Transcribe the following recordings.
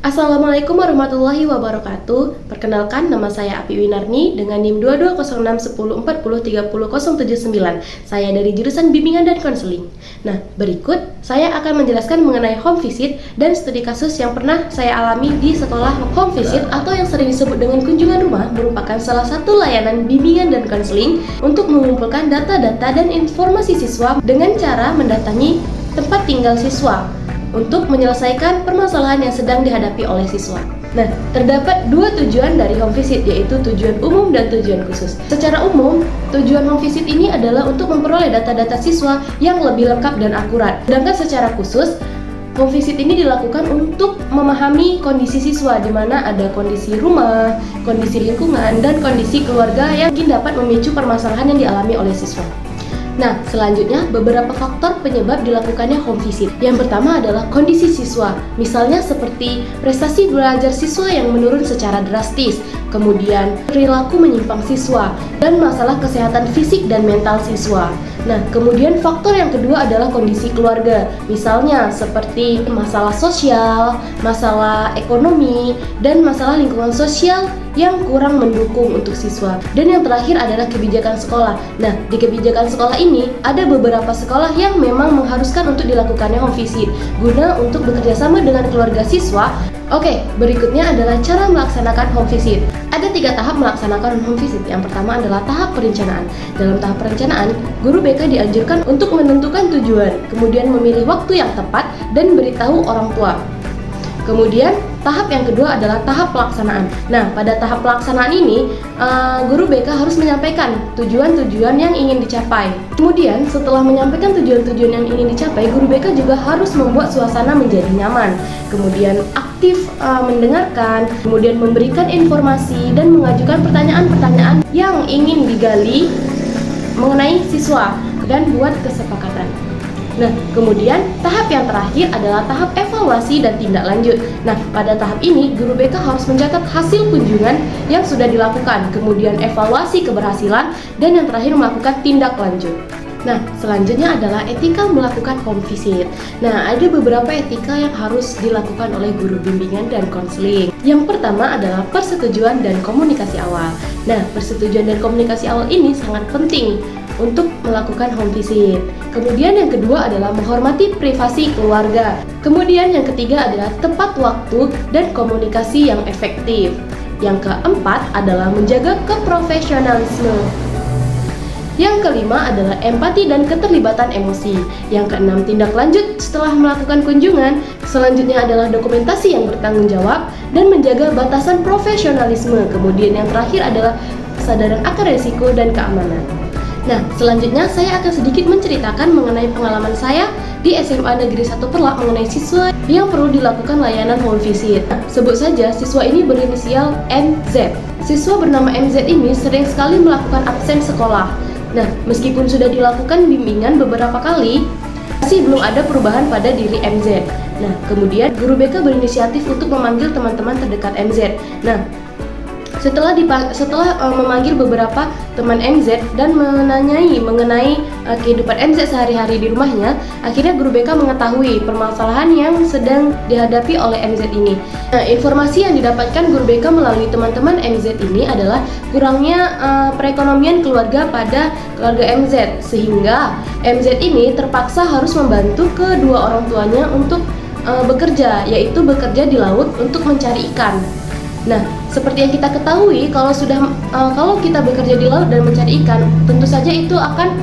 Assalamualaikum warahmatullahi wabarakatuh. Perkenalkan, nama saya Api Winarni dengan NIM 220610403079. Saya dari jurusan Bimbingan dan Konseling. Nah, berikut saya akan menjelaskan mengenai home visit dan studi kasus yang pernah saya alami di sekolah. Home visit atau yang sering disebut dengan kunjungan rumah merupakan salah satu layanan bimbingan dan konseling untuk mengumpulkan data-data dan informasi siswa dengan cara mendatangi tempat tinggal siswa untuk menyelesaikan permasalahan yang sedang dihadapi oleh siswa. Nah, terdapat dua tujuan dari home visit, yaitu tujuan umum dan tujuan khusus. Secara umum, tujuan home visit ini adalah untuk memperoleh data-data siswa yang lebih lengkap dan akurat. Sedangkan secara khusus, home visit ini dilakukan untuk memahami kondisi siswa, di mana ada kondisi rumah, kondisi lingkungan, dan kondisi keluarga yang mungkin dapat memicu permasalahan yang dialami oleh siswa. Nah, selanjutnya beberapa faktor penyebab dilakukannya home visit. Yang pertama adalah kondisi siswa, misalnya seperti prestasi belajar siswa yang menurun secara drastis, kemudian perilaku menyimpang siswa, dan masalah kesehatan fisik dan mental siswa. Nah, kemudian faktor yang kedua adalah kondisi keluarga, misalnya seperti masalah sosial, masalah ekonomi, dan masalah lingkungan sosial yang kurang mendukung untuk siswa. Dan yang terakhir adalah kebijakan sekolah. Nah, di kebijakan sekolah ini ada beberapa sekolah yang memang mengharuskan untuk dilakukannya home visit guna untuk bekerja sama dengan keluarga siswa. Oke, berikutnya adalah cara melaksanakan home visit. Ada 3 tahap melaksanakan home visit. Yang pertama adalah tahap perencanaan. Dalam tahap perencanaan, guru BK dianjurkan untuk menentukan tujuan, kemudian memilih waktu yang tepat dan beritahu orang tua. Kemudian tahap yang kedua adalah tahap pelaksanaan. Nah, pada tahap pelaksanaan ini, guru BK harus menyampaikan tujuan-tujuan yang ingin dicapai. Kemudian, setelah menyampaikan tujuan-tujuan yang ingin dicapai, guru BK juga harus membuat suasana menjadi nyaman. Kemudian aktif mendengarkan, kemudian memberikan informasi dan mengajukan pertanyaan-pertanyaan yang ingin digali mengenai siswa dan buat kesepakatan. Nah, kemudian tahap yang terakhir adalah tahap evaluasi dan tindak lanjut. Nah, pada tahap ini, guru BK harus mencatat hasil kunjungan yang sudah dilakukan, kemudian evaluasi keberhasilan, dan yang terakhir melakukan tindak lanjut. Nah, selanjutnya adalah etika melakukan home visit. Nah, ada beberapa etika yang harus dilakukan oleh guru bimbingan dan konseling. Yang pertama adalah persetujuan dan komunikasi awal. Nah, persetujuan dan komunikasi awal ini sangat penting untuk melakukan home visit. Kemudian yang kedua adalah menghormati privasi keluarga. Kemudian yang ketiga adalah tepat waktu dan komunikasi yang efektif. Yang keempat adalah menjaga keprofesionalisme. Yang kelima adalah empati dan keterlibatan emosi. Yang keenam, tindak lanjut setelah melakukan kunjungan. Selanjutnya adalah dokumentasi yang bertanggung jawab dan menjaga batasan profesionalisme. Kemudian yang terakhir adalah kesadaran akan risiko dan keamanan. Nah, selanjutnya saya akan sedikit menceritakan mengenai pengalaman saya di SMA Negeri 1 Perlak mengenai siswa yang perlu dilakukan layanan home visit. Nah, sebut saja siswa ini berinisial MZ. Siswa bernama MZ ini sering sekali melakukan absen sekolah. Nah, meskipun sudah dilakukan bimbingan beberapa kali, masih belum ada perubahan pada diri MZ. Nah, kemudian guru BK berinisiatif untuk memanggil teman-teman terdekat MZ. Nah, setelah memanggil beberapa teman MZ dan menanyai mengenai kehidupan MZ sehari-hari di rumahnya, akhirnya guru BK mengetahui permasalahan yang sedang dihadapi oleh MZ ini. Nah, informasi yang didapatkan guru BK melalui teman-teman MZ ini adalah kurangnya perekonomian keluarga pada keluarga MZ, sehingga MZ ini terpaksa harus membantu kedua orang tuanya untuk bekerja, yaitu bekerja di laut untuk mencari ikan. Nah, seperti yang kita ketahui, kalau kita bekerja di laut dan mencari ikan, tentu saja itu akan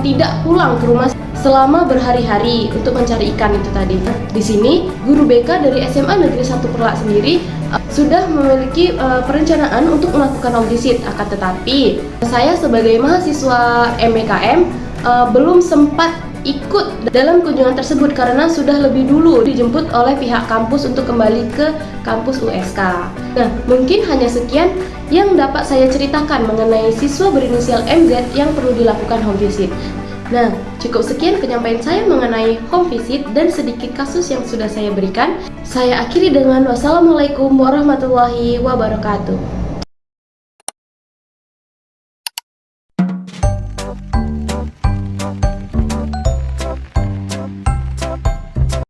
tidak pulang ke rumah selama berhari-hari untuk mencari ikan itu tadi. Di sini, guru BK dari SMA Negeri 1 Perlak sendiri sudah memiliki perencanaan untuk melakukan home visit. Akan tetapi, saya sebagai mahasiswa MBKM belum sempat ikut dalam kunjungan tersebut karena sudah lebih dulu dijemput oleh pihak kampus untuk kembali ke kampus USK. Nah, mungkin hanya sekian yang dapat saya ceritakan mengenai siswa berinisial MZ yang perlu dilakukan home visit. Nah, cukup sekian penyampaian saya mengenai home visit dan sedikit kasus yang sudah saya berikan. Saya akhiri dengan wassalamualaikum warahmatullahi wabarakatuh.